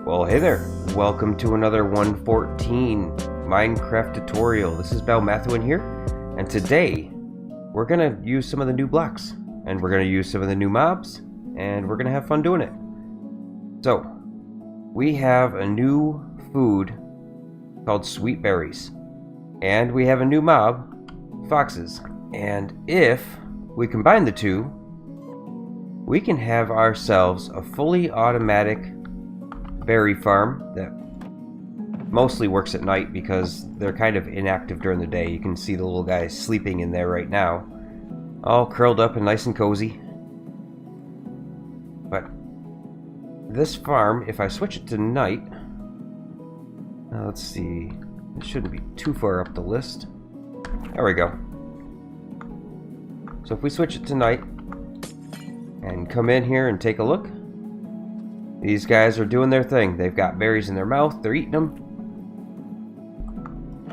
Well, hey there. Welcome to another 114 Minecraft tutorial. This is Belmathuin here, and today we're gonna use some of the new blocks, and we're gonna use some of the new mobs, and we're gonna have fun doing it. So, we have a new food called sweet berries, and we have a new mob, foxes. And if we combine the two, we can have ourselves a fully automatic berry farm that mostly works at night because they're kind of inactive during the day. You can see the little guy sleeping in there right now, all curled up and nice and cozy. But this farm, if I switch it to night, let's see, it shouldn't be too far up the list. There we go. So if we switch it to night and come in here and take a look, these guys are doing their thing. They've got berries in their mouth, they're eating them.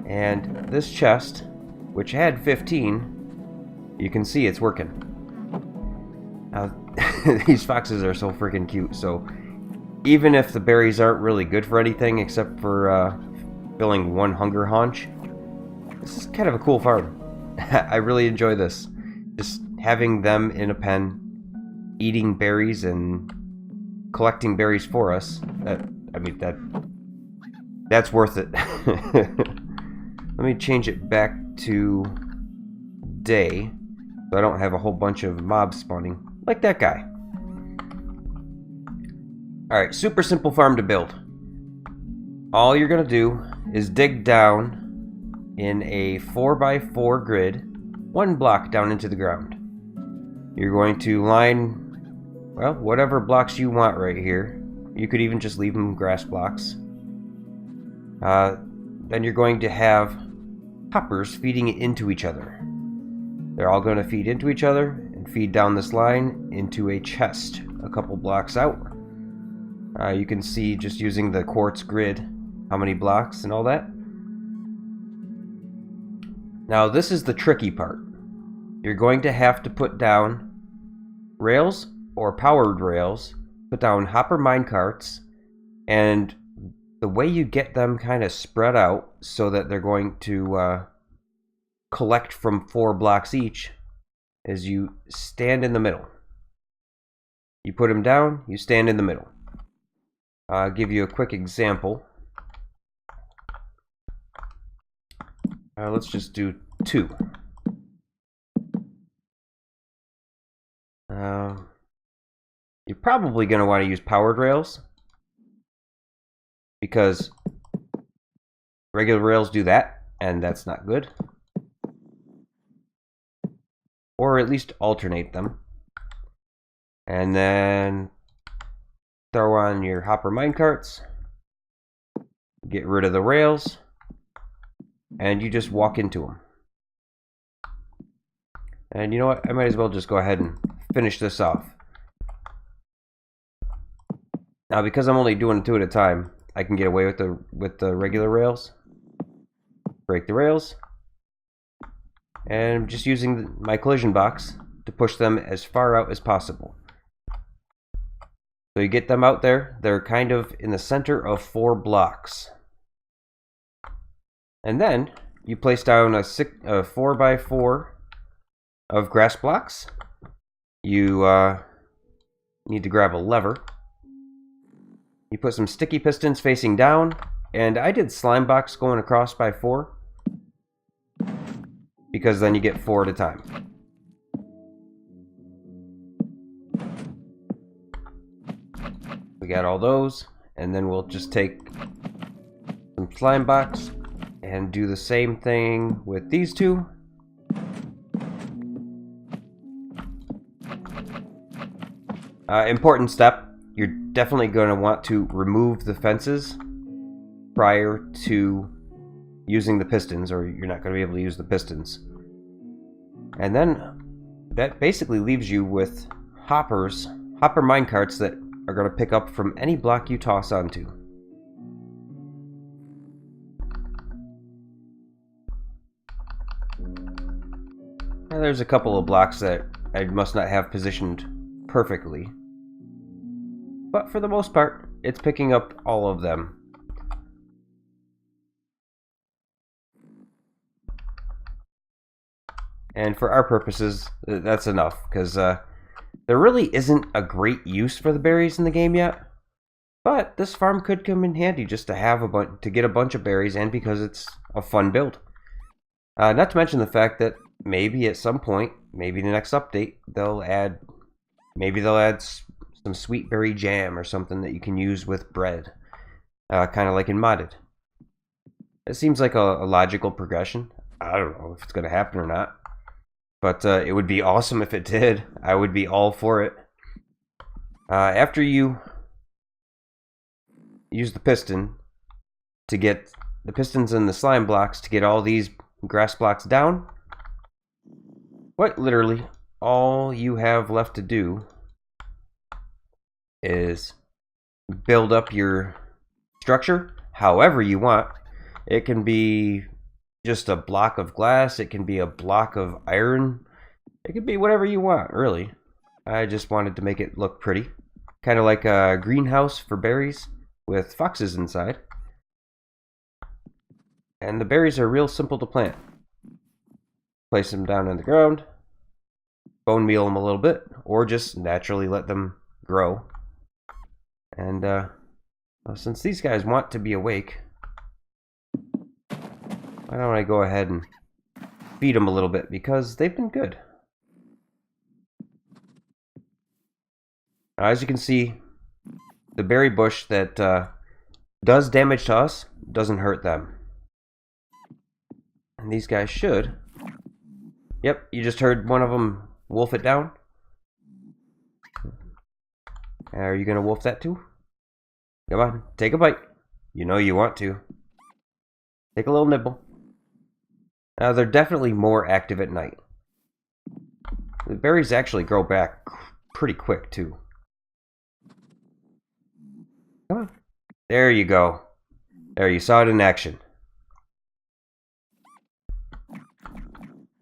And this chest, which had 15, you can see it's working. Now, these foxes are so freaking cute, so even if the berries aren't really good for anything except for filling one hunger haunch, this is kind of a cool farm. I really enjoy this. Just having them in a pen, eating berries and collecting berries for us. That's worth it. Let me change it back to day so I don't have a whole bunch of mobs spawning like that guy. Alright, super simple farm to build. All you're gonna do is dig down in a 4x4 grid, one block down into the ground. You're going to line, well, whatever blocks you want right here. You could even just leave them grass blocks. Then you're going to have hoppers feeding into each other. They're all going to feed into each other and feed down this line into a chest a couple blocks out. You can see just using the quartz grid how many blocks and all that. Now this is the tricky part. You're going to have to put down rails or powered rails, put down hopper minecarts, and the way you get them kind of spread out so that they're going to collect from 4 blocks each is you stand in the middle. You put them down, you stand in the middle. I'll give you a quick example. Let's just do 2. You're probably going to want to use powered rails because regular rails do that, and that's not good. Or at least alternate them. And then throw on your hopper minecarts, get rid of the rails, and you just walk into them. And you know what? I might as well just go ahead and finish this off. Now, because I'm only doing 2 at a time, I can get away with the regular rails. Break the rails, and I'm just using my collision box to push them as far out as possible. So you get them out there. They're kind of in the center of 4 blocks, and then you place down a 4x4 of grass blocks. You need to grab a lever. You put some sticky pistons facing down, and I did slime box going across by 4 because then you get 4 at a time. We got all those, and then we'll just take some slime box and do the same thing with these 2. Important step. You're definitely going to want to remove the fences prior to using the pistons, or you're not going to be able to use the pistons. And then that basically leaves you with hopper minecarts that are going to pick up from any block you toss onto. Now, there's a couple of blocks that I must not have positioned perfectly. But for the most part, it's picking up all of them. And for our purposes, that's enough, because there really isn't a great use for the berries in the game yet. But this farm could come in handy just to have to get a bunch of berries, and because it's a fun build. Not to mention the fact that maybe at some point, maybe the next update, they'll add some sweet berry jam or something that you can use with bread, kind of like in modded. It seems like a logical progression. I don't know if it's going to happen or not, but it would be awesome if it did. I would be all for it. After you use the piston to get the pistons and the slime blocks to get all these grass blocks down, quite literally all you have left to do is build up your structure however you want. It can be just a block of glass, it can be a block of iron, it can be whatever you want, really. I just wanted to make it look pretty, kind of like a greenhouse for berries with foxes inside. And the berries are real simple to plant. Place them down in the ground, bone meal them a little bit, or just naturally let them grow. And since these guys want to be awake, why don't I go ahead and feed them a little bit, because they've been good. As you can see, the berry bush that does damage to us doesn't hurt them. And these guys should. Yep, you just heard one of them wolf it down. Are you gonna wolf that too? Come on, take a bite. You know you want to. Take a little nibble. They're definitely more active at night. The berries actually grow back pretty quick too. Come on. There you go. There, you saw it in action.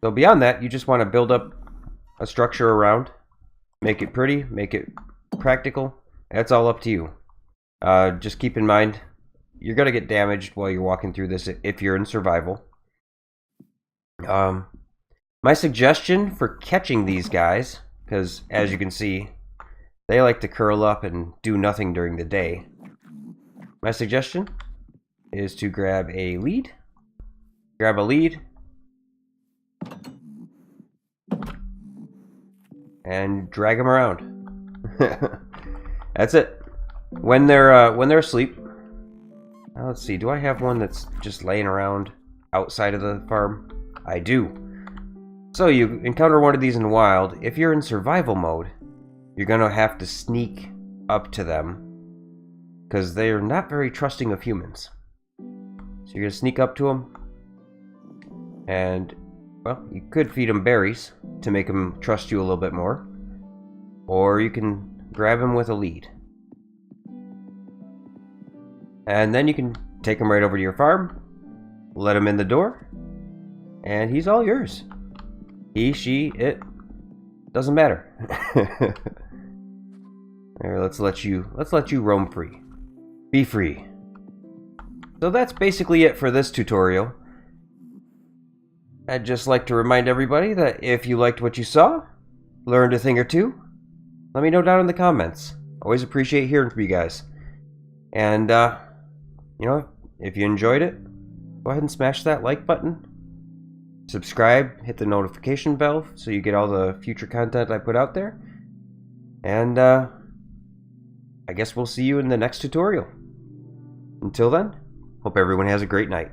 So beyond that, you just want to build up a structure around. Make it pretty, make it practical. That's all up to you. Just keep in mind, you're going to get damaged while you're walking through this if you're in survival. My suggestion for catching these guys, because as you can see, they like to curl up and do nothing during the day. My suggestion is to grab a lead, and drag them around. That's it. When they're asleep. Now let's see. Do I have one that's just laying around outside of the farm? I do. So you encounter one of these in the wild. If you're in survival mode, you're gonna have to sneak up to them, because they're not very trusting of humans. So you're gonna sneak up to them, and well, you could feed them berries to make them trust you a little bit more, or you can grab them with a lead, and then you can take them right over to your farm, let him in the door, and he's all yours. He, she, it, doesn't matter. There, let's let you roam free. Be free. So that's basically it for this tutorial. I'd just like to remind everybody that if you liked what you saw, learned a thing or two, let me know down in the comments. Always appreciate hearing from you guys. And, you know, if you enjoyed it, go ahead and smash that like button. Subscribe, hit the notification bell so you get all the future content I put out there. And, I guess we'll see you in the next tutorial. Until then, hope everyone has a great night.